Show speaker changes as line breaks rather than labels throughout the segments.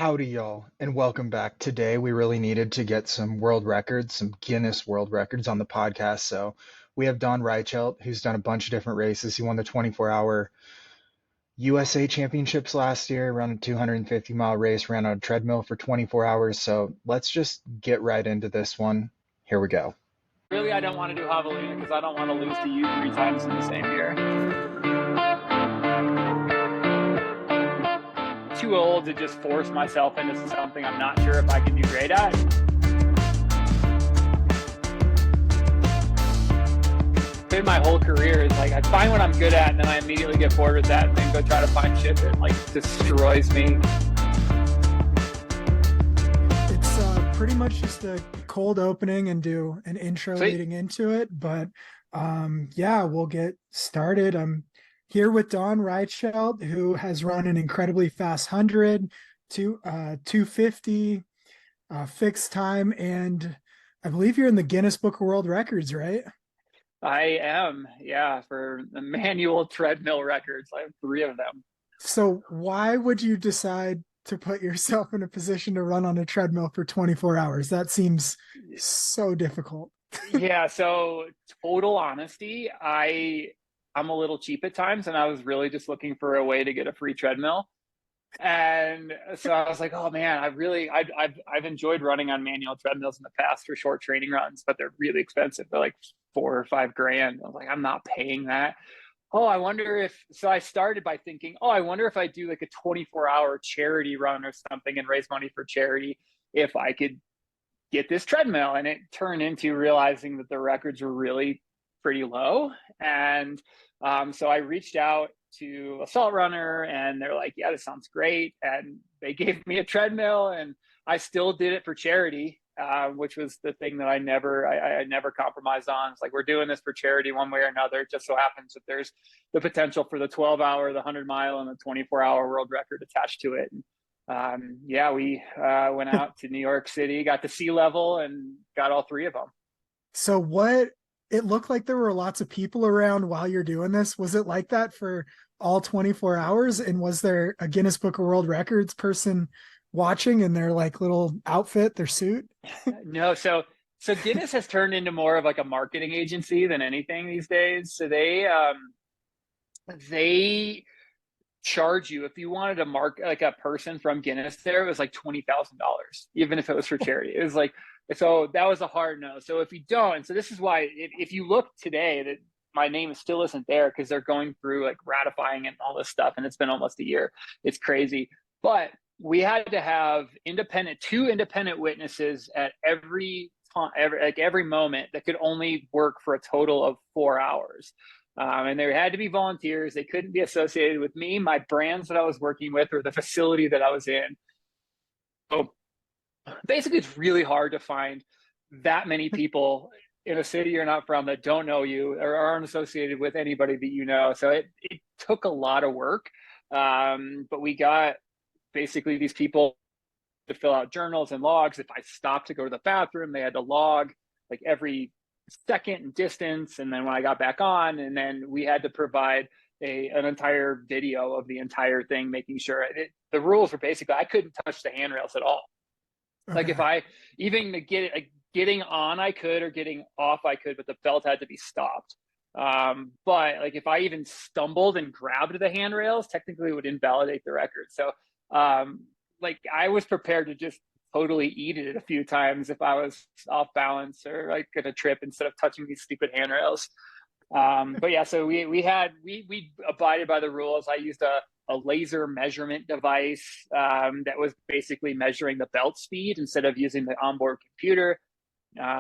Howdy, y'all, and welcome back. Today, we really needed to get some world records, some Guinness World Records on the podcast. So, we have Don Reichelt, who's done a bunch of different races. He won the 24-hour USA Championships last year, ran a 250-mile race, ran on a treadmill for 24 hours. So, let's just get right into this one. Here we go.
Really, I don't want to do javelina because I don't want to lose to you 3 times in the same year. Too old to just force myself into something I'm not sure if I can do great at. In my whole career is like I find what I'm good at and then I immediately get bored with that and then go try to find shit that like destroys me.
It's pretty much just a cold opening and do an intro leading into it, but yeah, we'll get started. I'm here with Don Reichelt, who has run an incredibly fast 100, 250 fixed time, and I believe you're in the Guinness Book of World Records, right?
I am, yeah, for the manual treadmill records. I have 3 of them.
So why would you decide to put yourself in a position to run on a treadmill for 24 hours? That seems so difficult.
Yeah, so total honesty, I'm a little cheap at times, and I was really just looking for a way to get a free treadmill. And so I was like, oh man, I've enjoyed running on manual treadmills in the past for short training runs, but they're really expensive. They're like $4 or $5 grand. I was like, I'm not paying that. Oh, I wonder if, so I started by thinking, oh, I wonder if I do like a 24-hour charity run or something and raise money for charity, if I could get this treadmill. And it turned into realizing that the records were really pretty low. And so I reached out to a salt runner and they're like, yeah, this sounds great. And they gave me a treadmill and I still did it for charity, which was the thing that I never compromised on. It's like, we're doing this for charity one way or another. It just so happens that there's the potential for the 12-hour, the 100-mile, and the 24-hour world record attached to it. And, yeah, we went out to New York City, got to sea level and got all 3 of them.
So it looked like there were lots of people around while you're doing this. Was it like that for all 24 hours? And was there a Guinness Book of World Records person watching in their like little outfit, their suit?
No. So Guinness has turned into more of like a marketing agency than anything these days. So they charge you if you wanted to mark like a person from Guinness there, it was like $20,000, even if it was for charity. It was like, so that was a hard no. So if you don't, so this is why if you look today that my name still isn't there because they're going through like ratifying it and all this stuff. And it's been almost a year. It's crazy. But we had to have two independent witnesses at every moment that could only work for a total of 4 hours. And there had to be volunteers. They couldn't be associated with me, my brands that I was working with, or the facility that I was in. So basically, it's really hard to find that many people in a city you're not from that don't know you or aren't associated with anybody that you know. So it took a lot of work. But we got basically these people to fill out journals and logs. If I stopped to go to the bathroom, they had to log like every second and distance. And then when I got back on, and then we had to provide an entire video of the entire thing, making sure the rules were basically I couldn't touch the handrails at all. Okay. Like if I even getting on, I could, or getting off, I could, but the belt had to be stopped. But like if I even stumbled and grabbed the handrails, technically it would invalidate the record. So like I was prepared to just totally eat it a few times if I was off balance or like at a trip instead of touching these stupid handrails. But yeah, so we abided by the rules. I used a laser measurement device that was basically measuring the belt speed instead of using the onboard computer,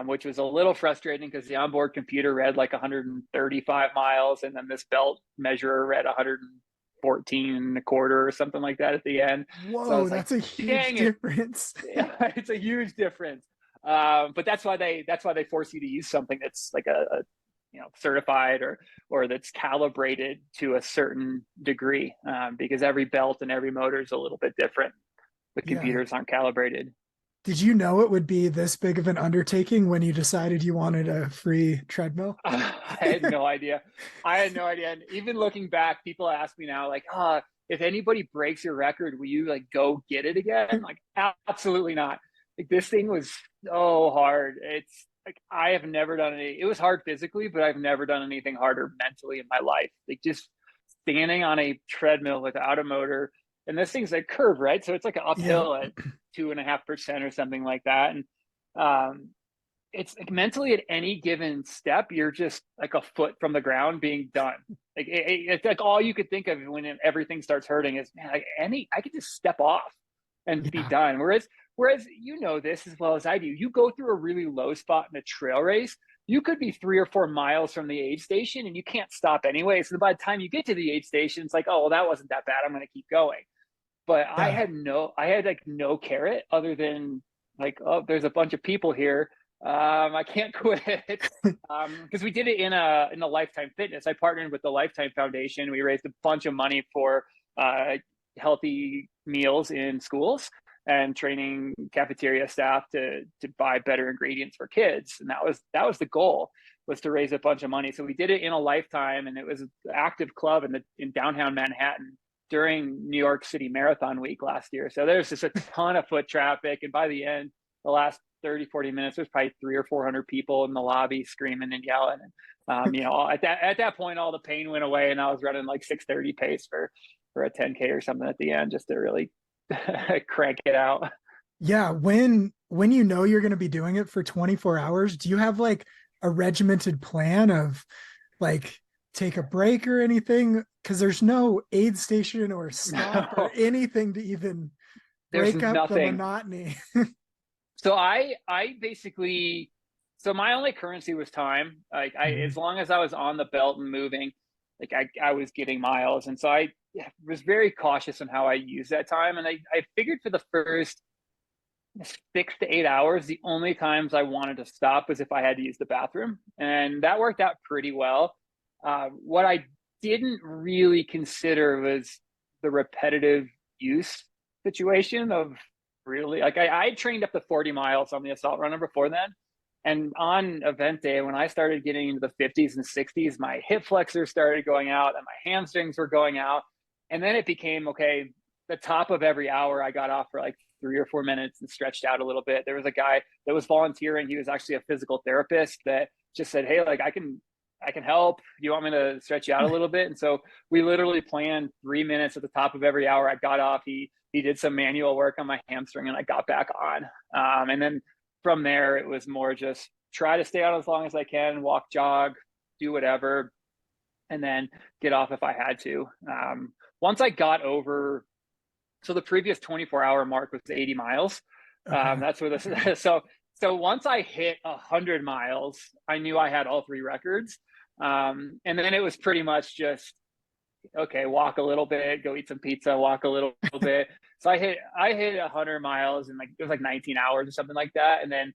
which was a little frustrating because the onboard computer read like 135 miles and then this belt measurer read 114 and a quarter or something like that at the end.
Whoa,
so
that's like, a huge difference.
Yeah, it's a huge difference. But that's why they force you to use something that's like a certified or that's calibrated to a certain degree, because every belt and every motor is a little bit different. The computers aren't calibrated.
Did you know it would be this big of an undertaking when you decided you wanted a free treadmill?
I had no idea. And even looking back, people ask me now, like, if anybody breaks your record, will you like go get it again? Like, absolutely not. Like, this thing was so hard. It's like, I have never done it was hard physically, but I've never done anything harder mentally in my life. Like, just standing on a treadmill without a motor, and this thing's like curve, right? So it's like an uphill at 2.5% or something like that. And it's like mentally at any given step, you're just like a foot from the ground being done. Like, it's like all you could think of when everything starts hurting is, man, like I could just step off and be done. Whereas you know this as well as I do, you go through a really low spot in a trail race, you could be 3 or 4 miles from the aid station and you can't stop anyway. So by the time you get to the aid station, it's like, oh, well, that wasn't that bad, I'm going to keep going. But I had like no carrot other than like, oh, there's a bunch of people here. I can't quit. Because we did it in a Lifetime Fitness. I partnered with the Lifetime Foundation. We raised a bunch of money for healthy meals in schools and training cafeteria staff to buy better ingredients for kids. And that was the goal, was to raise a bunch of money. So we did it in a Lifetime, and it was an active club in downtown Manhattan during New York City Marathon Week last year. So there's just a ton of foot traffic. And by the end, the last 30, 40 minutes, there's probably 300 or 400 people in the lobby screaming and yelling. And, at that point, all the pain went away, and I was running like 6:30 pace for a 10K or something at the end, just to really crank it out.
Yeah. When you know you're going to be doing it for 24 hours, do you have like a regimented plan of like take a break or anything? Because there's no aid station or stop or anything to even break up the monotony.
So I basically, so my only currency was time. Like, as long as I was on the belt and moving, like I was getting miles. And so I was very cautious on how I used that time. And I figured for the first 6 to 8 hours, the only times I wanted to stop was if I had to use the bathroom. And that worked out pretty well. What I didn't really consider was the repetitive use situation of really, like, I trained up to 40 miles on the assault runner before then. And on event day, when I started getting into the 50s and 60s, my hip flexors started going out and my hamstrings were going out. And then it became, okay, the top of every hour, I got off for like 3 or 4 minutes and stretched out a little bit. There was a guy that was volunteering. He was actually a physical therapist that just said, hey, like, I can help. You want me to stretch you out a little bit? And so we literally planned 3 minutes at the top of every hour. I got off. He did some manual work on my hamstring, and I got back on. And then from there, it was more just try to stay out as long as I can, walk, jog, do whatever, and then get off if I had to. Once I got over, so the previous 24-hour mark was 80 miles. Okay. That's where this. So once I hit 100 miles, I knew I had all 3 records. And then it was pretty much just, okay, walk a little bit, go eat some pizza, walk a little bit. So I hit 100 miles in like, it was like 19 hours or something like that. And then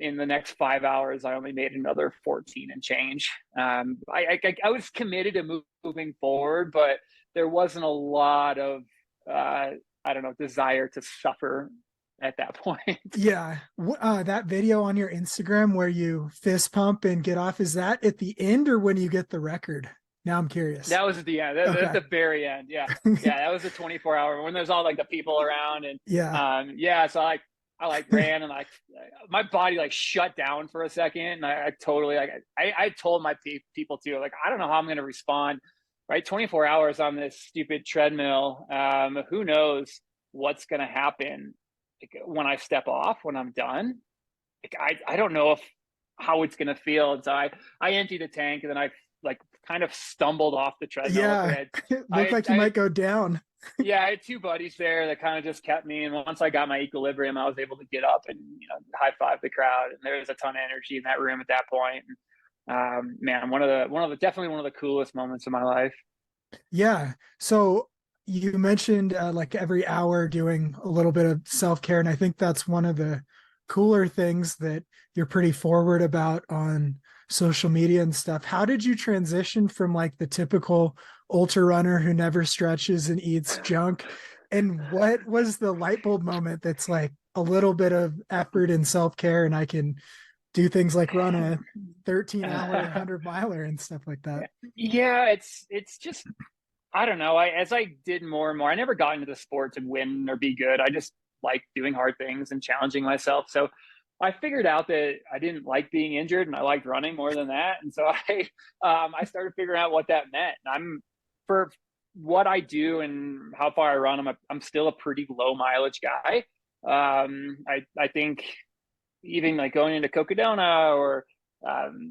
in the next 5 hours, I only made another 14 and change. I was committed to moving forward, but there wasn't a lot of, desire to suffer at that point.
Yeah. That video on your Instagram where you fist pump and get off, is that at the end or when you get the record? Now I'm curious.
That was at the end. That's at the very end. Yeah. Yeah. That was a 24-hour when there's all like the people around and so I ran and my body shut down for a second. And I totally, I told my people too, I don't know how I'm going to respond, right? 24 hours on this stupid treadmill. Who knows what's going to happen when I step off, when I'm done. I don't know how it's going to feel. And so I emptied the tank and then I kind of stumbled off the treadmill.
Yeah, it looked like you might go down.
Yeah, I had 2 buddies there that kind of just kept me. And once I got my equilibrium, I was able to get up and high five the crowd. And there was a ton of energy in that room at that point. Man, definitely one of the coolest moments of my life.
Yeah. So you mentioned every hour doing a little bit of self-care, and I think that's one of the cooler things that you're pretty forward about on social media and stuff. How did you transition from the typical ultra runner who never stretches and eats junk? And what was the light bulb moment that's a little bit of effort and self-care and I can do things like run a 13-hour 100 miler and stuff like that?
Yeah, it's just I don't know. As I did more and more, I never got into the sport to win or be good. I just like doing hard things and challenging myself. So I figured out that I didn't like being injured and I liked running more than that. And so I started figuring out what that meant. And for what I do and how far I run, I'm still a pretty low mileage guy. I think even like going into Cocodona or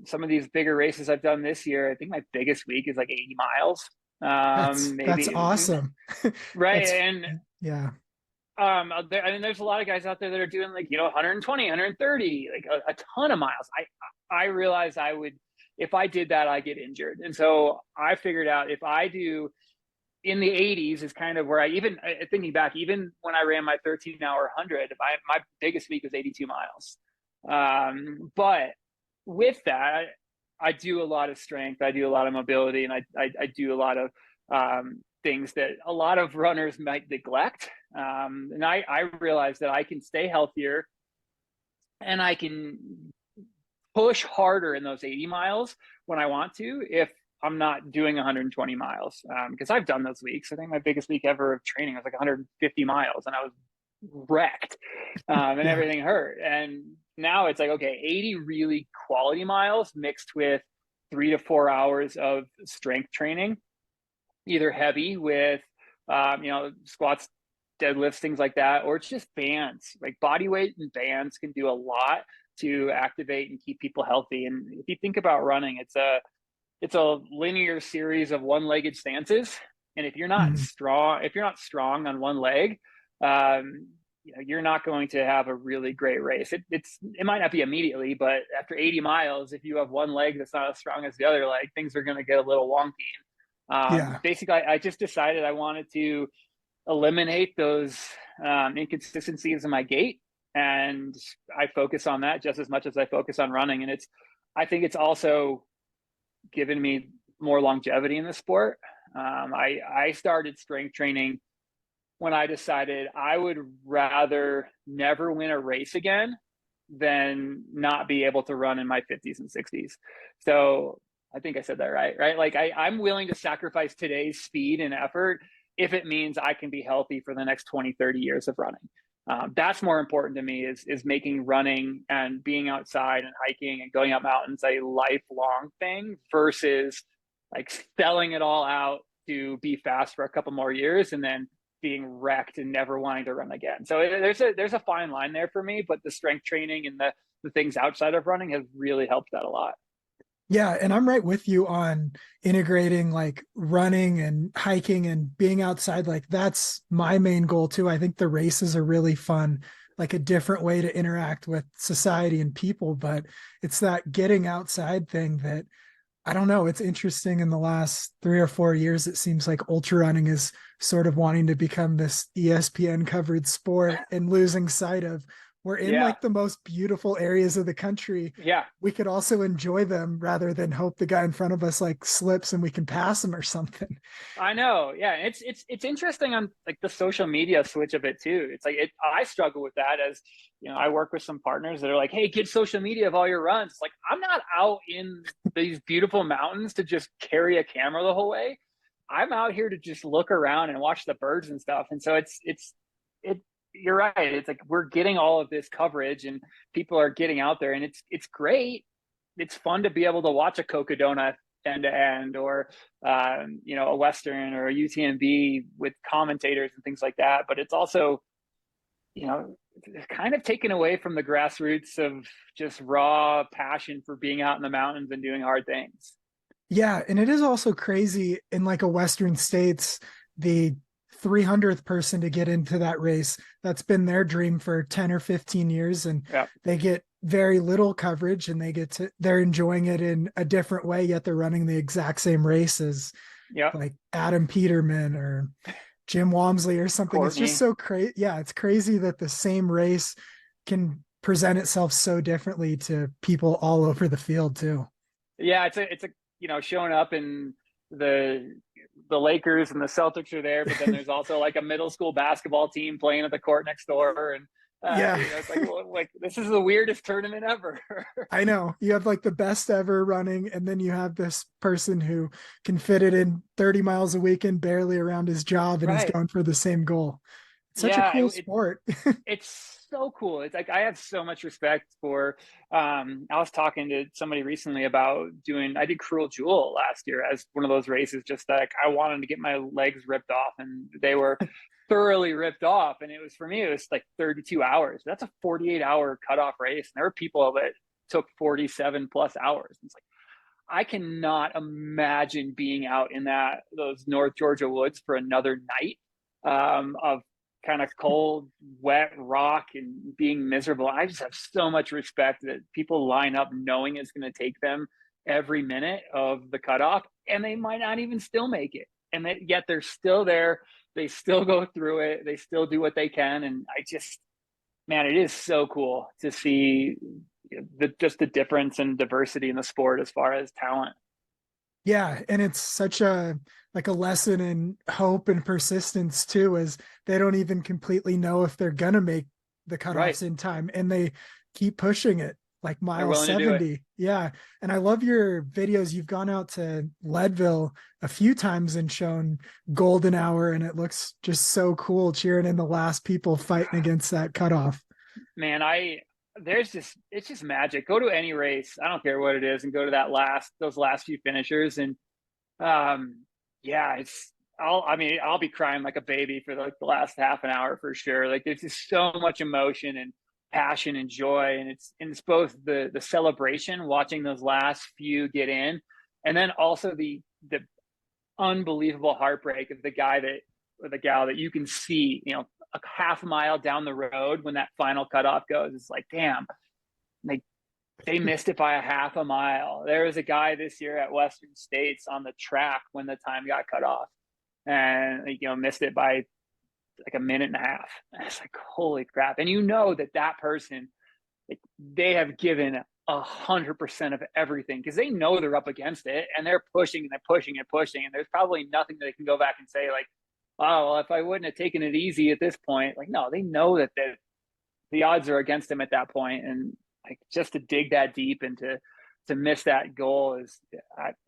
some of these bigger races I've done this year, I think my biggest week is like 80 miles.
That's
Maybe
awesome.
right.
That's
And
yeah.
I mean, there's a lot of guys out there that are doing like, 120, 130, like a ton of miles. I realized I would, if I did that, I get injured. And so I figured out if I do in the 80s is kind of where thinking back, even when I ran my 13-hour 100, my biggest week was 82 miles. But with that, I do a lot of strength. I do a lot of mobility, and I do a lot of things that a lot of runners might neglect. And I realize that I can stay healthier and I can push harder in those 80 miles when I want to if I'm not doing 120 miles. Because I've done those weeks. I think my biggest week ever of training was like 150 miles and I was wrecked and
Yeah.
everything hurt. And now it's like, okay, 80 really quality miles mixed with 3 to 4 hours of strength training, either heavy with, squats, deadlifts, things like that, or it's just bands. Like body weight and bands can do a lot to activate and keep people healthy. And if you think about running, it's a linear series of one-legged stances. And if you're not
Mhm.
strong on one leg, you're not going to have a really great race. It might not be immediately, but after 80 miles, if you have one leg that's not as strong as the other leg, things are going to get a little wonky.
Yeah.
Basically, I just decided I wanted to eliminate those inconsistencies in my gait, and I focus on that just as much as I focus on running. And I think it's also given me more longevity in the sport. I started strength training when I decided I would rather never win a race again than not be able to run in my 50s and 60s. So I think I said that right? Like I'm willing to sacrifice today's speed and effort if it means I can be healthy for the next 20, 30 years of running. That's more important to me is making running and being outside and hiking and going up mountains a lifelong thing versus like selling it all out to be fast for a couple more years and then being wrecked and never wanting to run again. So there's a fine line there for me, but the strength training and the things outside of running has really helped that a lot.
Yeah, and I'm right with you on integrating like running and hiking and being outside. Like that's my main goal too. I think the races are really fun, like a different way to interact with society and people, but it's that getting outside thing that I don't know. It's interesting in the last 3 or 4 years, it seems like ultra running is sort of wanting to become this ESPN covered sport and losing sight of we're in
Yeah.
like the most beautiful areas of the country.
Yeah.
We could also enjoy them rather than hope the guy in front of us like slips and we can pass him or something.
I know. Yeah. It's interesting on like the social media switch of it too. It's like I struggle with that as, I work with some partners that are like, hey, get social media of all your runs. It's like, I'm not out in these beautiful mountains to just carry a camera the whole way. I'm out here to just look around and watch the birds and stuff. And so you're right. It's like we're getting all of this coverage and people are getting out there and it's great. It's fun to be able to watch a Cocodona end to end or a Western or a UTMB with commentators and things like that. But it's also, kind of taken away from the grassroots of just raw passion for being out in the mountains and doing hard things.
Yeah, and it is also crazy in like a Western states, the 300th person to get into that race, that's been their dream for 10 or 15 years and
Yeah.
they get very little coverage and they're enjoying it in a different way, yet they're running the exact same races.
Yeah.
Like Adam Peterman or Jim Walmsley or something.
Courtney.
It's just so crazy. Yeah, it's crazy that the same race can present itself so differently to people all over the field too.
Yeah, it's a showing up in the Lakers and the Celtics are there, but then there's also like a middle school basketball team playing at the court next door, and
Yeah.
It's like, well, like this is the weirdest tournament ever.
I know. You have like the best ever running, and then you have this person who can fit it in 30 miles a week and barely around his job and is
Right.
going for the same goal. It's such a
Yeah,
cool sport.
it's so cool. It's like I have so much respect for I was talking to somebody recently about I did Cruel Jewel last year as one of those races, just like I wanted to get my legs ripped off, and they were thoroughly ripped off. And it was, for me, it was like 32 hours. That's a 48-hour cutoff race. And there were people that took 47 plus hours. It's like I cannot imagine being out in those North Georgia woods for another night of kind of cold, wet rock and being miserable. I just have so much respect that people line up knowing it's going to take them every minute of the cutoff, and they might not even still make it. And yet they're still there. They still go through it. They still do what they can. And man, it is so cool to see just the difference and diversity in the sport as far as talent.
Yeah, and it's such a like a lesson in hope and persistence too, as they don't even completely know if they're gonna make the cutoffs
Right.
in time, and they keep pushing it like mile 70. Yeah. And I love your videos. You've gone out to Leadville a few times and shown golden hour, and it looks just so cool cheering in the last people fighting against that cutoff.
Man, it's just magic. Go to any race, I don't care what it is, and go to those last few finishers. And yeah, I'll be crying like a baby for like the last half an hour for sure. Like there's just so much emotion and passion and joy. And it's both the celebration, watching those last few get in, and then also the unbelievable heartbreak of the guy or the gal that you can see, a half mile down the road when that final cutoff goes. It's like, damn, they missed it by a half a mile. There was a guy this year at Western States on the track when the time got cut off, and missed it by like a minute and a half. And it's like, holy crap. And that person, like, they have given 100% of everything, because they know they're up against it, and they're pushing and they're pushing and pushing. And there's probably nothing that they can go back and say like, oh, well, if I wouldn't have taken it easy at this point. Like, no, they know that the odds are against them at that point. And like, just to dig that deep and to miss that goal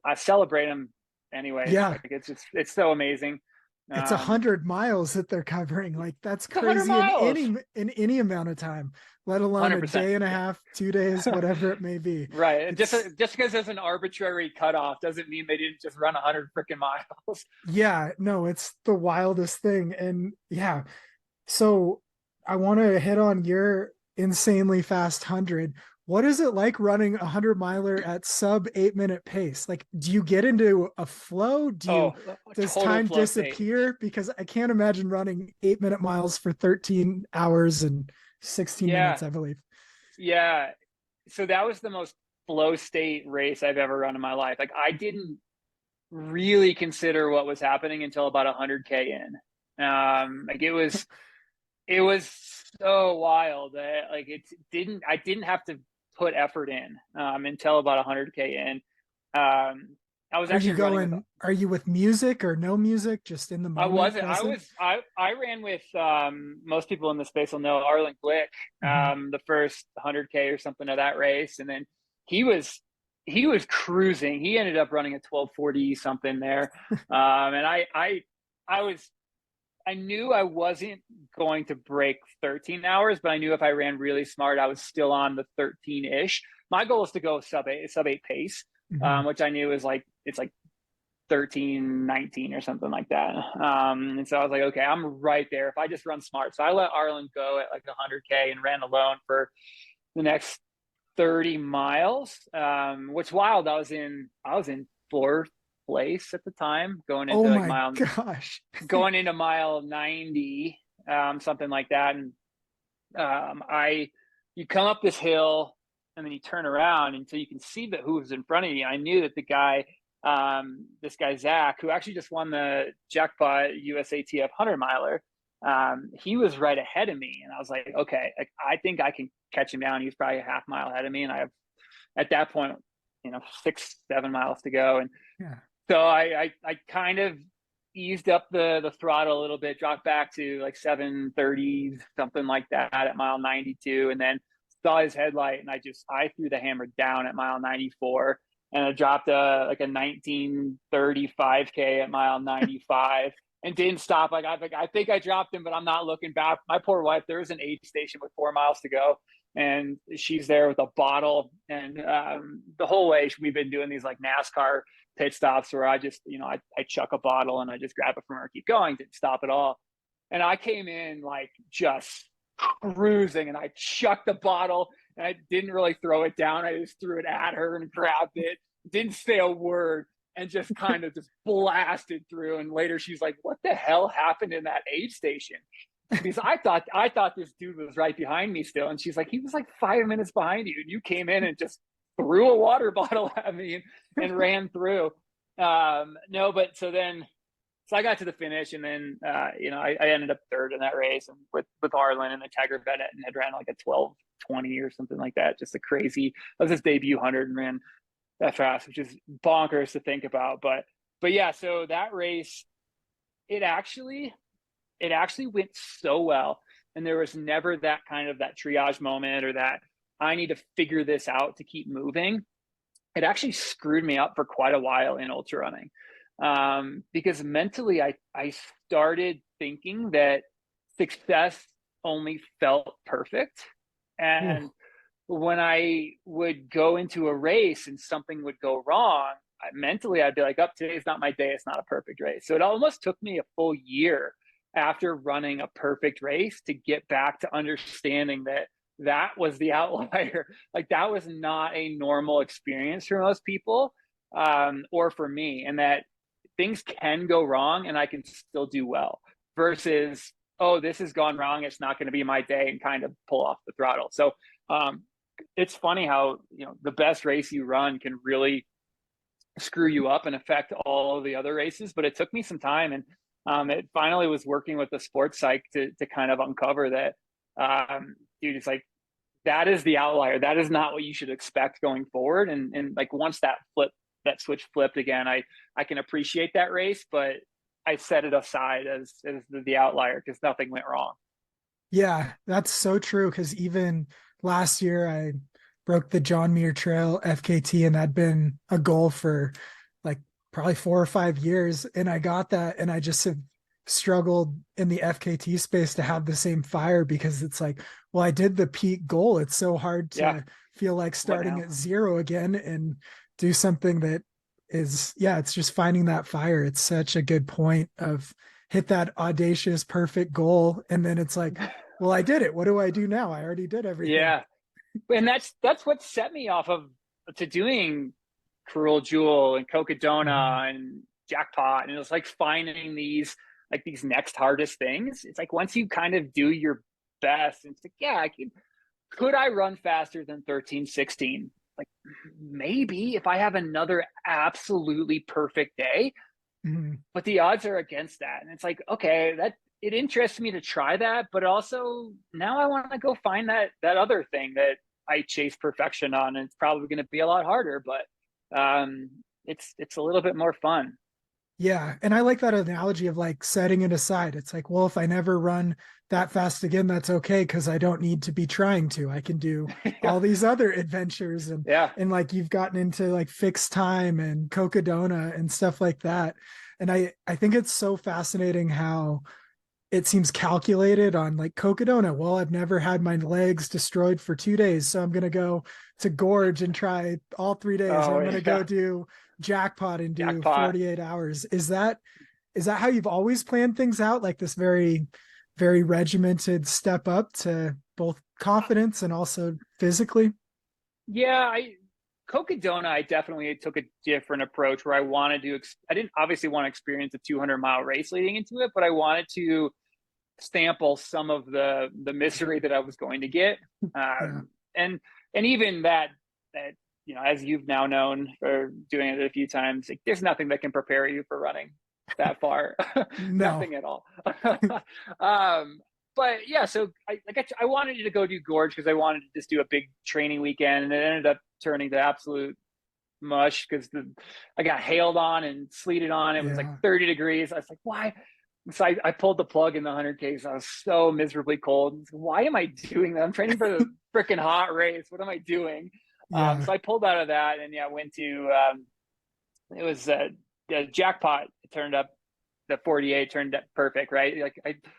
I celebrate them anyway.
Yeah.
Like, it's so amazing.
It's 100 miles that they're covering. Like that's crazy in any amount of time, let alone 100%. A day and a half, 2 days, whatever it may be.
Right. And just because there's an arbitrary cutoff doesn't mean they didn't just run 100 freaking miles.
Yeah, no, it's the wildest thing. And yeah, so I want to hit on your insanely fast 100. What is it like running a 100-miler at sub 8-minute pace? Like, do you get into a flow? Does time disappear? State. Because I can't imagine running 8-minute miles for 13 hours and 16 minutes, I believe.
Yeah. So that was the most flow state race I've ever run in my life. Like, I didn't really consider what was happening until about 100K in. Like it was so wild that like I didn't have to put effort in until about 100K in. I was actually
are you with music or no music, just in the moment?
I ran with most people in the space will know Arlen Glick, the first 100K or something of that race, and then he was cruising. He ended up running a 12:40 something there. And I knew I wasn't going to break 13 hours, but I knew if I ran really smart, I was still on the 13-ish. My goal is to go sub 8 pace, which I knew is like, it's like 13:19 or something like that. And so I was like, okay, I'm right there if I just run smart. So I let Arlen go at like 100K and ran alone for the next 30 miles, which wild. I was in fourth place at the time, going into going into mile 90, something like that. And you come up this hill and then you turn around until you can see who was in front of you. I knew that the guy, this guy Zach, who actually just won the jackpot USATF 100-miler, he was right ahead of me, and I was like, okay, I think I can catch him down. He was probably a half mile ahead of me, and I have at that point 6-7 miles to go. And so I kind of eased up the throttle a little bit, dropped back to like 730, something like that at mile 92, and then saw his headlight, and I threw the hammer down at mile 94, and I dropped like a 1935K at mile 95. And didn't stop. I think I dropped him, but I'm not looking back. My poor wife, there was an aid station with 4 miles to go, and she's there with a bottle. And the whole way we've been doing these like NASCAR pit stops where I just, I chuck a bottle and I just grab it from her, keep going, didn't stop at all. And I came in like just cruising, and I chucked the bottle, and I didn't really throw it down. I just threw it at her and grabbed it. Didn't say a word. And just kind of just blasted through. And later she's like, what the hell happened in that aid station? Because I thought this dude was right behind me still. And she's like, he was like 5 minutes behind you. And you came in and just threw a water bottle at me and ran through. No, but so I got to the finish, and then, I ended up third in that race, and with Arlen and the Tiger Bennett, and had ran like a 12:20 or something like that. Just a crazy, that was his debut 100, and ran that fast, which is bonkers to think about. But yeah, so that race, it actually went so well. And there was never that kind of that triage moment, or that I need to figure this out to keep moving. It actually screwed me up for quite a while in ultra running. Because mentally I started thinking that success only felt perfect. And when I would go into a race and something would go wrong, mentally I'd be like, today's not my day. It's not a perfect race. So it almost took me a full year after running a perfect race to get back to understanding that was the outlier. Like, that was not a normal experience for most people, or for me, and that things can go wrong and I can still do well, versus, this has gone wrong, it's not going to be my day, and kind of pull off the throttle. So it's funny how, the best race you run can really screw you up and affect all of the other races. But it took me some time, and it finally was working with the sports psych to kind of uncover that, dude, it's like, that is the outlier. That is not what you should expect going forward. And like, once that switch flipped again, I can appreciate that race, but I set it aside as the outlier, because nothing went wrong.
Yeah, that's so true. Because even last year I broke the John Muir Trail FKT, and that'd been a goal for like probably 4 or 5 years. And I got that, and I just have struggled in the FKT space to have the same fire, because it's like, well, I did the peak goal. It's so hard to feel like starting at zero again and do something that is, it's just finding that fire. It's such a good point of hit that audacious, perfect goal. And then it's like, well, I did it. What do I do now? I already did everything.
Yeah. And that's what set me off to doing Cruel Jewel and Cocodona and Jackpot. And it was like finding these next hardest things. It's like, once you kind of do your best, and it's like, could I run faster than 13:16? Like, maybe, if I have another absolutely perfect day, but the odds are against that. And it's like, okay, that it interests me to try that, but also now I want to go find that other thing that I chase perfection on, and it's probably going to be a lot harder, but it's a little bit more fun.
Yeah. And I like that analogy of like setting it aside. It's like, well, if I never run that fast again, that's okay, because I don't need to be trying to. I can do all these other adventures. And like, you've gotten into like fixed time and Cocodona and stuff like that. And I think it's so fascinating how it seems calculated on like Cocodona. Well, I've never had my legs destroyed for 2 days, so I'm going to go to Gorge and try all 3 days. Or I'm going to go do Jackpot and do 48 hours. Is that how you've always planned things out? Like this very, very regimented step up to both confidence and also physically?
Yeah, Cocodona, I definitely took a different approach, where I didn't obviously want to experience a 200-mile race leading into it, but I wanted to sample some of the misery that I was going to get. And even that, as you've now known for doing it a few times, like, there's nothing that can prepare you for running that far. Nothing at all. But yeah, so I wanted you to go do Gorge, because I wanted to just do a big training weekend, and it ended up turning to absolute mush because I got hailed on and sleeted on. It was like 30 degrees. I was like, why? So I pulled the plug in the 100K. I was so miserably cold. Why am I doing that? I'm training for the freaking hot race. What am I doing? So I pulled out of that and went to, it was a jackpot. It turned up, the 48 turned up perfect, right?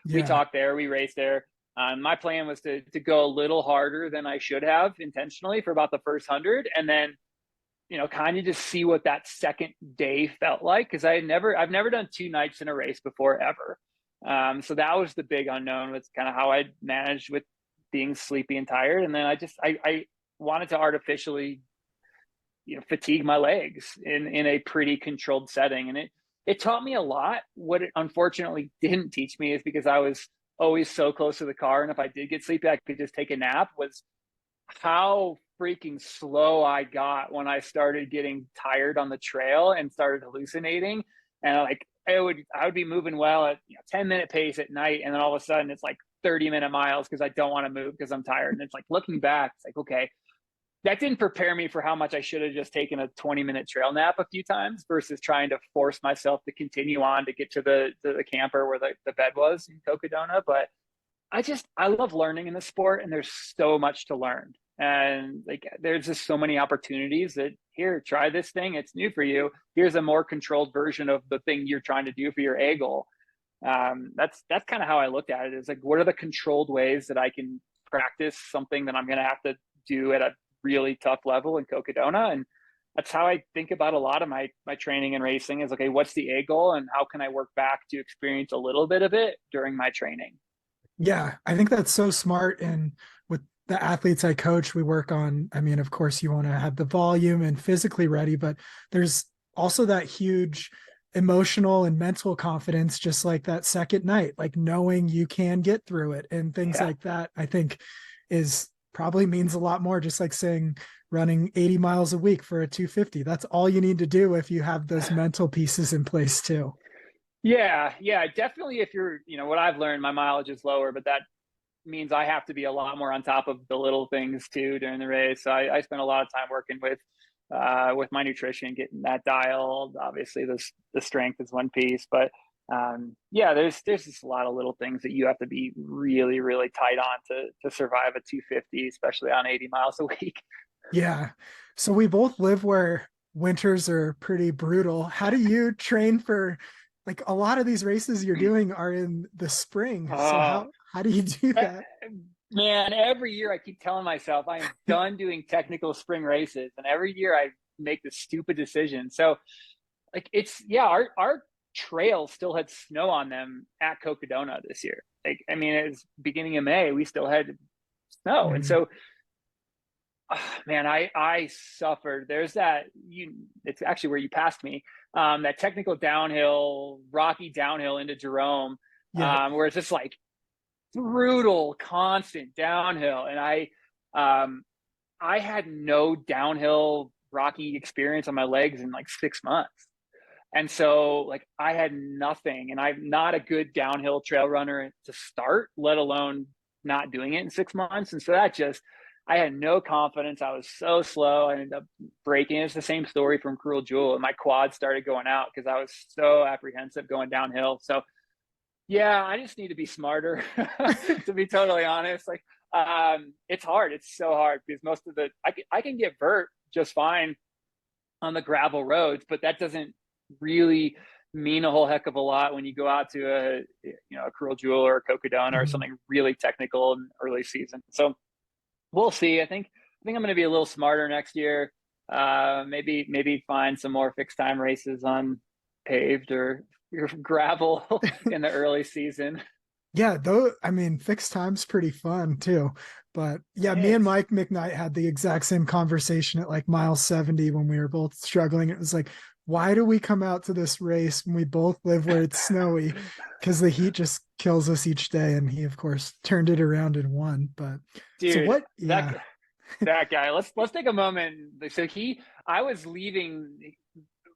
We talked there, we raced there. My plan was to go a little harder than I should have intentionally for about the first 100. And then, kind of just see what that second day felt like. Cause I've never done 2 nights in a race before ever. So that was the big unknown. Was kind of how I managed with being sleepy and tired. And then I wanted to artificially, fatigue my legs in a pretty controlled setting. And it taught me a lot. What it unfortunately didn't teach me is, because I was always so close to the car, and if I did get sleepy, I could just take a nap, was how freaking slow I got when I started getting tired on the trail and started hallucinating. And I would be moving well at 10-minute pace at night, and then all of a sudden it's like 30-minute miles because I don't want to move because I'm tired. And it's like, looking back, it's like, okay, that didn't prepare me for how much I should have just taken a 20-minute trail nap a few times versus trying to force myself to continue on to get to the camper where the bed was in Cocodona. But I love learning in the sport, and there's so much to learn. And there's just so many opportunities that, here, try this thing. It's new for you. Here's a more controlled version of the thing you're trying to do for your A goal. That's kind of how I looked at it. Is like, what are the controlled ways that I can practice something that I'm going to have to do at a really tough level in Cocodona? And that's how I think about a lot of my training and racing is, okay, what's the A goal and how can I work back to experience a little bit of it during my training?
Yeah, I think that's so smart. And with the athletes I coach, we work on, I mean, of course you want to have the volume and physically ready, but there's also that huge emotional and mental confidence, just like that second night, like knowing you can get through it and things like that, I think is probably means a lot more. Just like saying running 80 miles a week for a 250. That's all you need to do if you have those mental pieces in place too.
Yeah, definitely. If you're, what I've learned, my mileage is lower, but that means I have to be a lot more on top of the little things too during the race. So I spent a lot of time working with my nutrition, getting that dialed. Obviously, the strength is one piece, but there's just a lot of little things that you have to be really, really tight on to survive a 250, especially on 80 miles a week.
Yeah. So we both live where winters are pretty brutal. How do you train for, like, a lot of these races you're doing are in the spring? So how do you do that?
Man, every year I keep telling myself I am done doing technical spring races, and every year I make this stupid decision. So our trails still had snow on them at Cocodona this year. It's beginning of May, we still had snow. And so man, I suffered. There's it's actually where you passed me, that technical downhill, rocky downhill into Jerome, where it's just like brutal, constant downhill. And I had no downhill rocky experience on my legs in like 6 months. And so I had nothing, and I'm not a good downhill trail runner to start, let alone not doing it in 6 months. And so I had no confidence. I was so slow. I ended up breaking. It's the same story from Cruel Jewel. And my quads started going out because I was so apprehensive going downhill. So yeah, I just need to be smarter, to be totally honest. It's hard. It's so hard because most of I can get vert just fine on the gravel roads, but that doesn't really mean a whole heck of a lot when you go out to a Cruel Jewel or a Cocodona or something really technical in early season. So we'll see. I think I'm going to be a little smarter next year. Maybe find some more fixed time races on paved or gravel in the early season.
Yeah, though, fixed time's pretty fun too. But yeah, me and Mike McKnight had the exact same conversation at like mile 70 when we were both struggling. It was like, why do we come out to this race when we both live where it's snowy? Because the heat just kills us each day. And he, of course, turned it around and won. But
dude,
so what? Yeah.
That guy. Let's take a moment. So I was leaving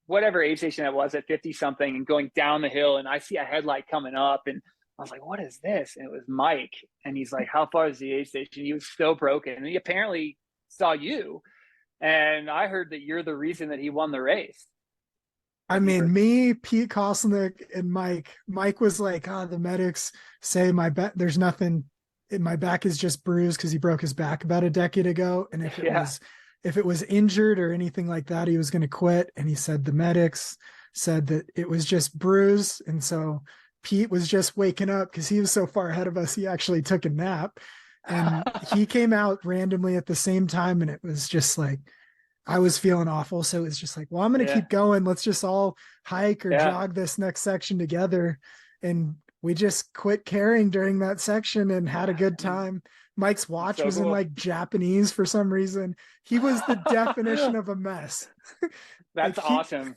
whatever aid station that was at 50 something and going down the hill, and I see a headlight coming up, and I was like, what is this? And it was Mike. And he's like, how far is the aid station? He was so broken. And he apparently saw you. And I heard that you're the reason that he won the race.
I mean, me, Pete Kostelnick, and Mike. Mike was like, the medics say my back, there's nothing, my back is just bruised because he broke his back about a decade ago. And if it was injured or anything like that, he was going to quit. And he said the medics said that it was just bruised. And so Pete was just waking up because he was so far ahead of us. He actually took a nap, and he came out randomly at the same time. And it was just like, I was feeling awful. So it's just like, well, I'm going to keep going. Let's just all hike or jog this next section together. And we just quit caring during that section and had a good time. Mike's watch was in like Japanese for some reason. He was the definition of a mess.
That's awesome.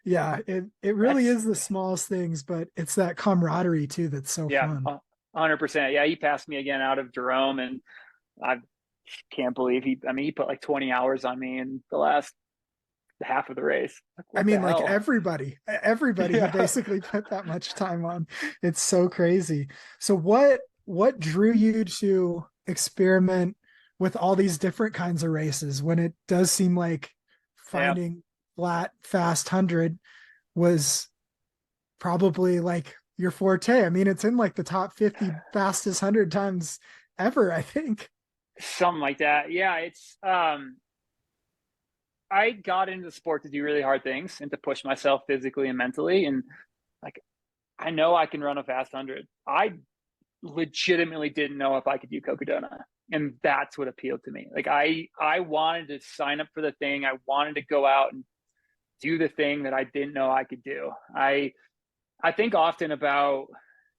Yeah, it really is the smallest things, but it's that camaraderie too that's so fun.
100%. Yeah, he passed me again out of Jerome, and I can't believe he put like 20 hours on me in the last half of the race.
I mean, like everybody who basically put that much time on. It's so crazy. So what drew you to experiment with all these different kinds of races when it does seem like finding flat, fast 100 was probably like your forte? I mean, it's in like the top 50 fastest 100 times ever, I think.
Something like that. Yeah, it's I got into the sport to do really hard things and to push myself physically and mentally. And like, I know I can run a fast 100. I legitimately didn't know if I could do Cocodona. And that's what appealed to me. Like I wanted to sign up for the thing. I wanted to go out and do the thing that I didn't know I could do. I think often about,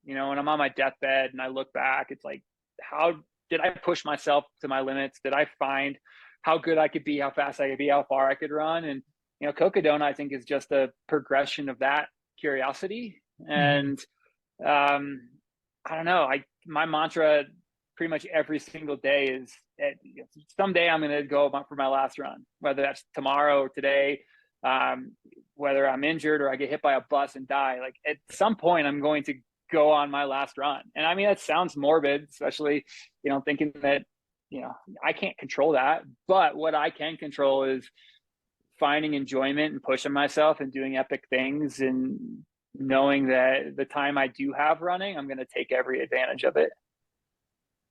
when I'm on my deathbed and I look back, it's like, how did I push myself to my limits? Did I find how good I could be, how fast I could be, how far I could run? And, Cocodona, I think, is just a progression of that curiosity. And I don't know, my mantra pretty much every single day is someday I'm going to go for my last run, whether that's tomorrow or today, whether I'm injured or I get hit by a bus and die. Like at some point I'm going to go on my last run. And I mean, that sounds morbid, especially, thinking that, I can't control that, but what I can control is finding enjoyment and pushing myself and doing epic things and knowing that the time I do have running, I'm going to take every advantage of it.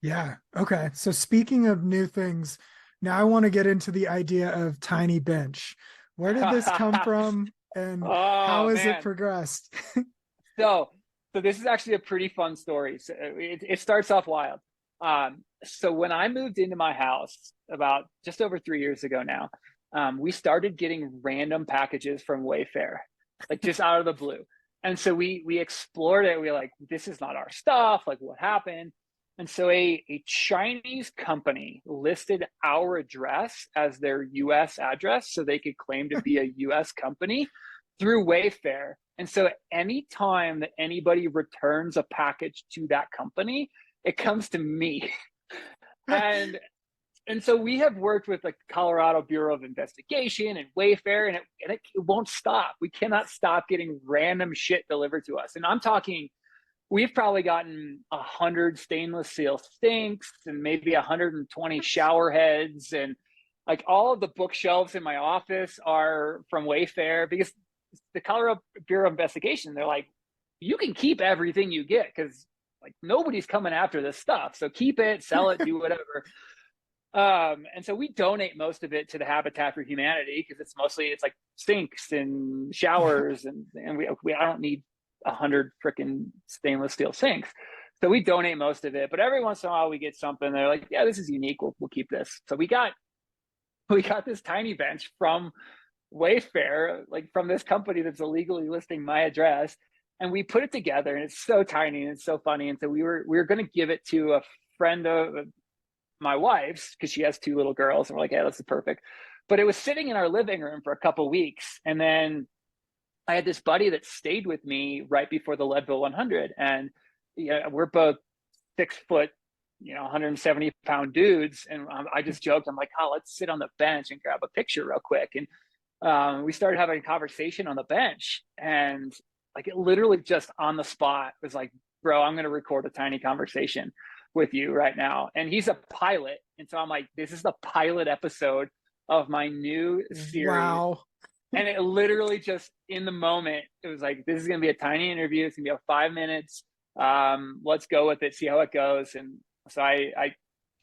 Yeah. Okay. So speaking of new things, now I want to get into the idea of tiny bench. Where did this come from, and how has it progressed?
So this is actually a pretty fun story. So it starts off wild. So when I moved into my house about just over 3 years ago now, we started getting random packages from Wayfair, like just out of the blue. And so we explored it. We were like, this is not our stuff. Like, what happened? And so a Chinese company listed our address as their US address so they could claim to be a US company through Wayfair. And so anytime that anybody returns a package to that company, it comes to me. and so we have worked with like the Colorado Bureau of Investigation and Wayfair, and it won't stop. We cannot stop getting random shit delivered to us. And I'm talking, we've probably gotten 100 stainless steel sinks and maybe 120 shower heads. And like all of the bookshelves in my office are from Wayfair, because the Colorado Bureau of Investigation, they're like, you can keep everything you get because like nobody's coming after this stuff. So keep it, sell it, do whatever. And so we donate most of it to the Habitat for Humanity because it's like sinks and showers and I don't need 100 freaking stainless steel sinks. So we donate most of it, but every once in a while we get something. They're like, yeah, this is unique. We'll keep this. So we got this tiny bench from Wayfair, like from this company that's illegally listing my address. And we put it together, and it's so tiny and it's so funny. And so we were going to give it to a friend of my wife's because she has 2 little girls. And we're like, yeah, that's perfect. But it was sitting in our living room for a couple of weeks. And then I had this buddy that stayed with me right before the Leadville 100. And we're both 6 foot, 170 pound dudes. And I just joked, I'm like, oh, let's sit on the bench and grab a picture real quick. And we started having a conversation on the bench. And like it literally just on the spot was like, bro, I'm going to record a tiny conversation with you right now. And he's a pilot. And so I'm like, this is the pilot episode of my new series.
Wow.
And it literally just in the moment, it was like, this is going to be a tiny interview. It's going to be 5 minutes. Let's go with it, see how it goes. And so I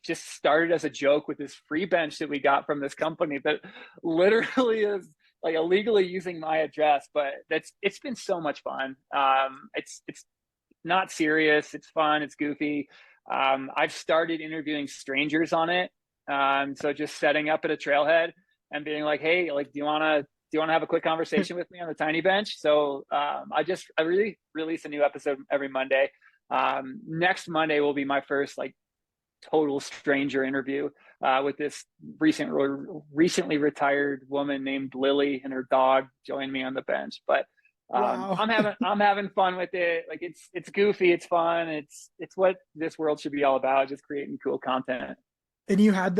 just started as a joke with this free bench that we got from this company that literally is like illegally using my address, but it's been so much fun. It's not serious. It's fun. It's goofy. I've started interviewing strangers on it. So just setting up at a trailhead and being like, hey, like, do you want to have a quick conversation with me on the tiny bench? So I really release a new episode every Monday. Next Monday will be my first like total stranger interview with this recently retired woman named Lily, and her dog joined me on the bench. But
Wow.
I'm having fun with it. Like it's goofy, it's fun, it's what this world should be all about, just creating cool content.
And did you have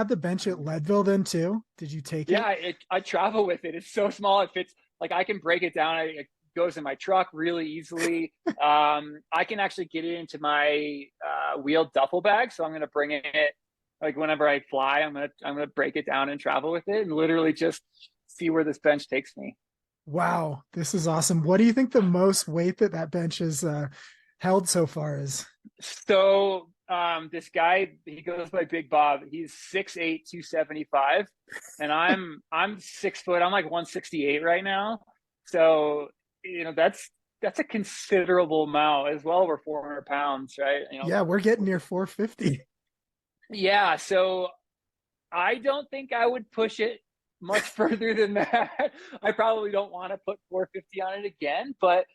the bench at Leadville then too? Did you take it?
Yeah, I travel with it. It's so small. It fits, like I can break it down. It goes in my truck really easily. I can actually get it into my wheeled duffel bag. So I'm going to bring it, like whenever I fly, I'm going to break it down and travel with it and literally just see where this bench takes me.
Wow, this is awesome. What do you think the most weight that bench has held so far is?
So this guy, he goes by Big Bob. He's 6'8", 275, and I'm 6 foot. I'm like 168 right now. So that's a considerable amount as well. We're 400 pounds, right?
Yeah, we're getting near 450.
Yeah. So I don't think I would push it much further than that. I probably don't want to put 450 on it again, but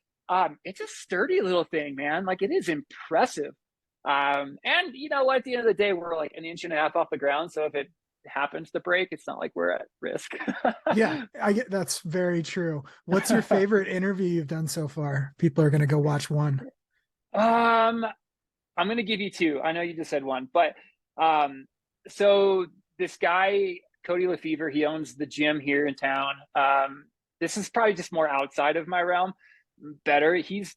it's a sturdy little thing, man. Like it is impressive. And at the end of the day, we're like an inch and a half off the ground. So if it happens to break, it's not like we're at risk.
Yeah, that's very true. What's your favorite interview you've done so far? People are going to go watch one.
I'm going to give you two. I know you just said one, but so this guy, Cody Lefevre, he owns the gym here in town. This is probably just more outside of my realm. He's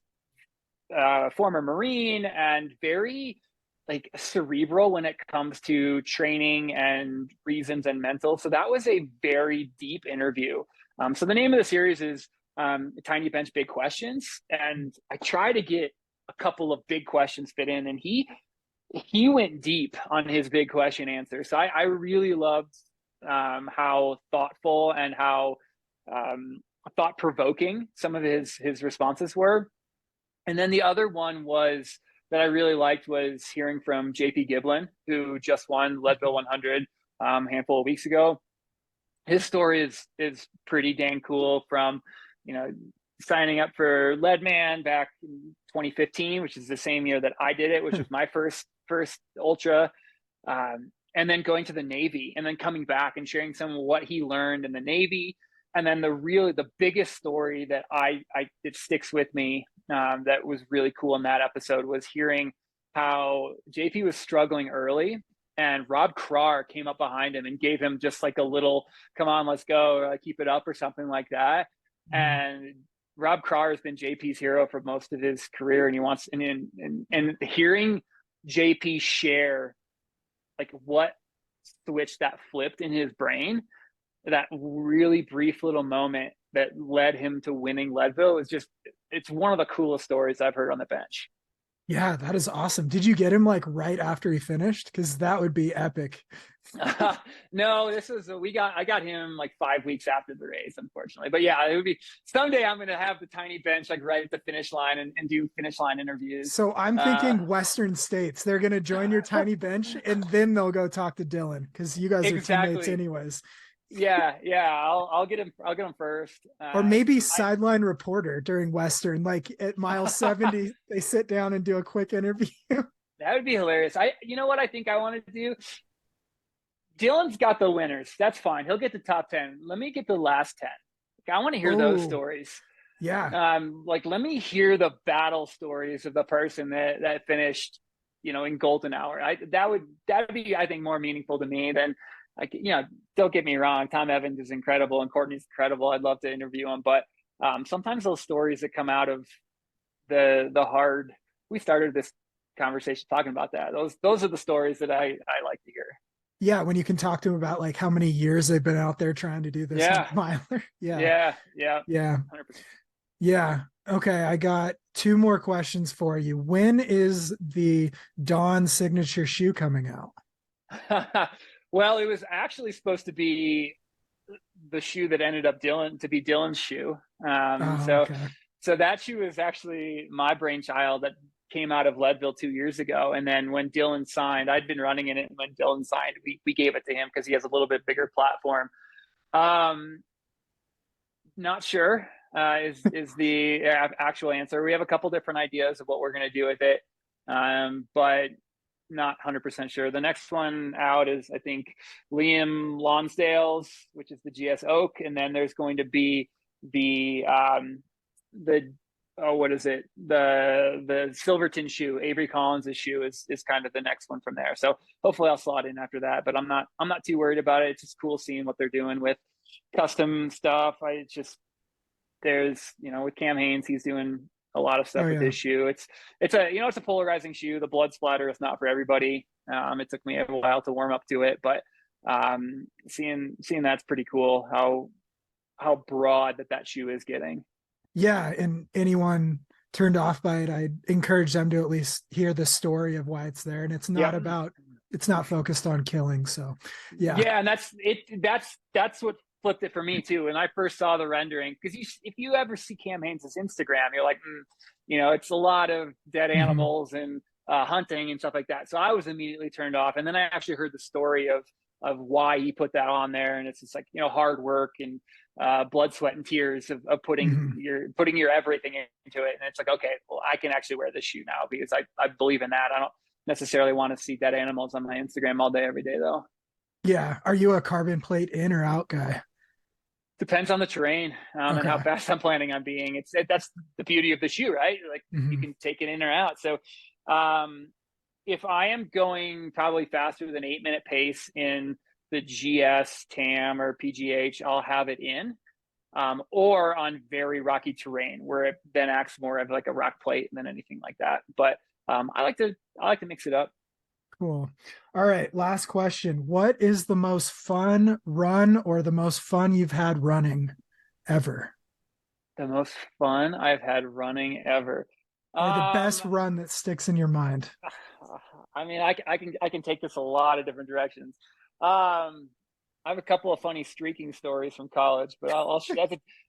former Marine and very like cerebral when it comes to training and reasons and mental. So that was a very deep interview. So the name of the series is Tiny Bench Big Questions. And I try to get a couple of big questions fit in, and he went deep on his big question answer. So I really loved how thoughtful and how thought-provoking some of his responses were. And then the other one that I really liked was hearing from JP Giblin, who just won Leadville 100 a handful of weeks ago. His story is pretty dang cool, from signing up for Leadman back in 2015, which is the same year that I did it, which was my first ultra, and then going to the Navy and then coming back and sharing some of what he learned in the Navy. And then the biggest story that it sticks with me, that was really cool in that episode, was hearing how JP was struggling early, and Rob Krar came up behind him and gave him just like a little, come on, let's go, or keep it up, or something like that. Mm-hmm. And Rob Krar has been JP's hero for most of his career, and he wants, and hearing JP share like what switch that flipped in his brain, that really brief little moment that led him to winning Leadville, it's one of the coolest stories I've heard on the bench.
Yeah, that is awesome. Did you get him like right after he finished? Because that would be epic.
No, I got him like 5 weeks after the race, unfortunately. But yeah, it would be someday. I'm going to have the tiny bench like right at the finish line and do finish line interviews.
So I'm thinking Western States. They're going to join your tiny bench, and then they'll go talk to Dylan, because you guys are teammates anyways.
Yeah. I'll get him first.
Or maybe sideline reporter during Western, like at mile 70, they sit down and do a quick interview.
That would be hilarious. You know what I think I want to do? Dylan's got the winners. That's fine. He'll get the top 10. Let me get the last 10. I want to hear those stories.
Yeah.
Let me hear the battle stories of the person that finished, in golden hour. That would be, I think, more meaningful to me than, don't get me wrong. Tom Evans is incredible and Courtney's incredible. I'd love to interview him, but sometimes those stories that come out of the hard, we started this conversation talking about that. Those are the stories that I like to hear.
Yeah, when you can talk to them about like how many years they've been out there trying to do this
Yeah.
miler. Yeah.
Yeah. 100%.
Yeah. Okay, I got two more questions for you. When is the Dawn signature shoe coming out?
Well, it was actually supposed to be the shoe that ended up Dylan's shoe.
Oh,
So
okay.
so that shoe is actually my brainchild that came out of Leadville 2 years ago. And then when Dylan signed, I'd been running in it. And when Dylan signed, we gave it to him because he has a little bit bigger platform. Not sure is the actual answer. We have a couple different ideas of what we're going to do with it, but not 100% sure. The next one out is, I think, Liam Lonsdale's, which is the GS Oak, and then there's going to be the what is it? The Silverton shoe, Avery Collins' shoe is kind of the next one from there. So hopefully I'll slot in after that, but I'm not too worried about it. It's just cool seeing what they're doing with custom stuff. There's with Cam Hanes, he's doing a lot of stuff with his shoe. It's a polarizing shoe. The blood splatter is not for everybody. It took me a while to warm up to it, but seeing that's pretty cool how broad that shoe is getting.
Yeah, and anyone turned off by it, I encourage them to at least hear the story of why it's there. And it's not it's not focused on killing. So yeah,
and that's what flipped it for me too. When I first saw the rendering, because if you ever see Cam Hanes' Instagram, you're like, it's a lot of dead animals and hunting and stuff like that. So I was immediately turned off. And then I actually heard the story of why he put that on there, and it's just like hard work and blood, sweat, and tears of putting your everything into it. And it's like, okay, well, I can actually wear this shoe now because I believe in that. I don't necessarily want to see dead animals on my Instagram all day every day though.
Yeah. Are you a carbon plate in or out guy?
Depends on the terrain and how fast I'm planning on being. That's the beauty of the shoe, right? Like you can take it in or out. So if I am going probably faster than 8-minute pace in the GS, TAM, or PGH, I'll have it in, or on very rocky terrain where it then acts more of like a rock plate than anything like that. But I like to mix it up.
Cool. All right. Last question. What is the most fun run or the most fun you've had running ever?
The most fun I've had running ever.
Or the best run that sticks in your mind.
I mean, I can take this a lot of different directions. I have a couple of funny streaking stories from college, but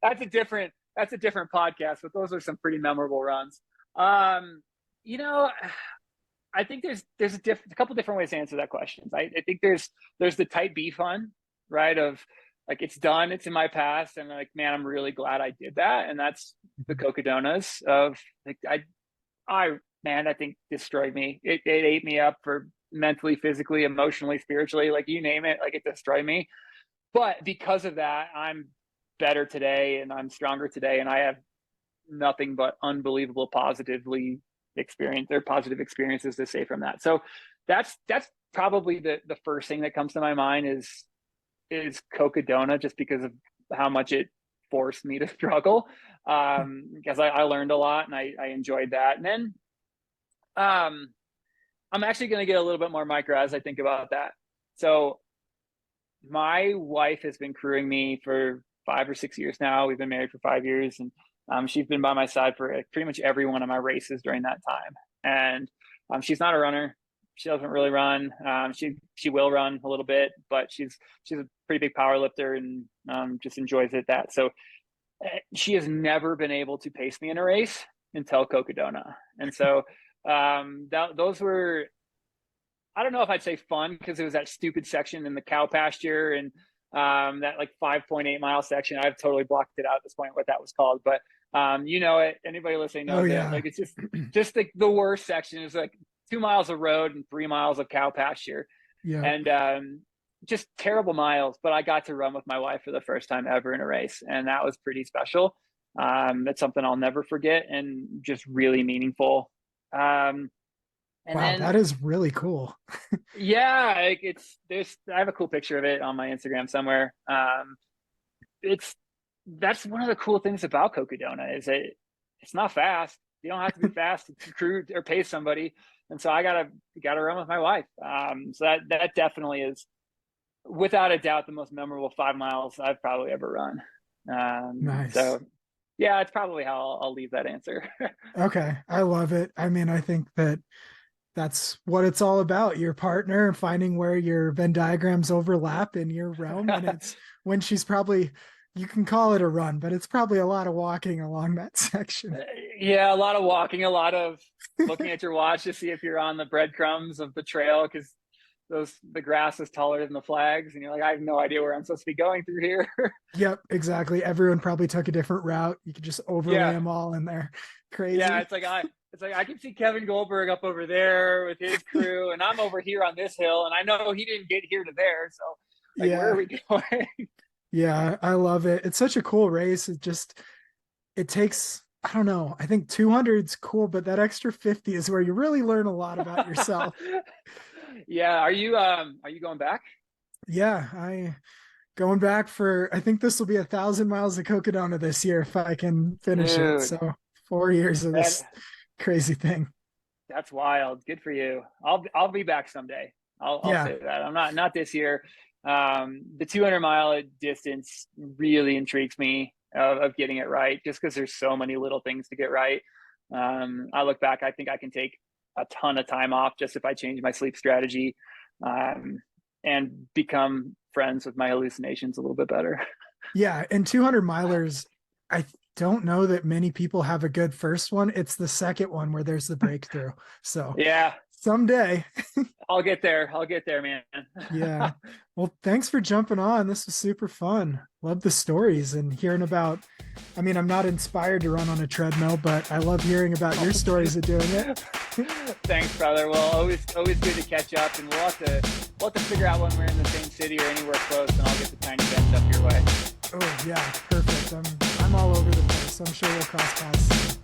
that's a different podcast. But those are some pretty memorable runs. I think there's a couple different ways to answer that question. I think there's the type B fun, right? Of like, it's done, it's in my past, and like, man, I'm really glad I did that. And that's the Cocodonas of like, that thing destroyed me. It ate me up for mentally, physically, emotionally, spiritually, like you name it, like it destroyed me. But because of that, I'm better today and I'm stronger today. And I have nothing but unbelievable positive experiences to say from that. So that's probably the first thing that comes to my mind is Cocodona, just because of how much it forced me to struggle. Because I learned a lot and I enjoyed that. And then I'm actually going to get a little bit more micro as I think about that. So my wife has been crewing me for 5 or 6 years now. We've been married for 5 years, and she's been by my side for pretty much every one of my races during that time. And she's not a runner. She doesn't really run. She will run a little bit, but she's a pretty big power lifter and just enjoys it. So she has never been able to pace me in a race until Cocodona. And so those were, I don't know if I'd say fun, because it was that stupid section in the cow pasture and that like 5.8 mile section. I've totally blocked it out at this point what that was called, but it. Anybody listening knows it. Like, it's just the worst section is like 2 miles of road and 3 miles of cow pasture. Yeah. And just terrible miles. But I got to run with my wife for the first time ever in a race, and that was pretty special. That's something I'll never forget and just really meaningful.
And wow, that is really cool.
Yeah, I have a cool picture of it on my Instagram somewhere. That's one of the cool things about Cocodona is it's not fast. You don't have to be fast to crew or pace somebody. And so I gotta run with my wife. So that definitely is without a doubt, the most memorable 5 miles I've probably ever run.
Nice.
So yeah, it's probably how I'll leave that answer.
Okay. I love it. I mean, I think that that's what it's all about. Your partner and finding where your Venn diagrams overlap in your realm. And it's when she's probably, you can call it a run, but it's probably a lot of walking along that section.
Yeah, a lot of walking, a lot of looking at your watch to see if you're on the breadcrumbs of the trail, because the grass is taller than the flags, and you're like, I have no idea where I'm supposed to be going through here.
Yep, exactly. Everyone probably took a different route. You could just overlay them all in there. Crazy.
Yeah, it's like I can see Kevin Goldberg up over there with his crew, and I'm over here on this hill, and I know he didn't get here to there. So like, where are we going?
Yeah, I love it. It's such a cool race. It takes, I don't know, I think 200's cool, but that extra 50 is where you really learn a lot about yourself.
Yeah. Are you going back?
Yeah, going back for, I think this will be 1,000 miles of Cocodona this year if I can finish it. So 4 years of this crazy thing.
That's wild. Good for you. I'll be back someday. I'll say that. I'm not this year. The 200-mile distance really intrigues me of getting it right, just because there's so many little things to get right. I look back, I think I can take a ton of time off just if I change my sleep strategy, and become friends with my hallucinations a little bit better.
Yeah. And 200 milers, I don't know that many people have a good first one. It's the second one where there's the breakthrough. So yeah, someday
I'll get there, man.
Yeah. Well, thanks for jumping on. This was super fun. Love the stories and hearing about, I mean, I'm not inspired to run on a treadmill, but I love hearing about your stories of doing it.
Thanks, brother. Well, always good to catch up, and we'll have to figure out when we're in the same city or anywhere close, and I'll get the tiny bends up your way.
Oh yeah, perfect. I'm all over the place. I'm sure we'll cross paths soon.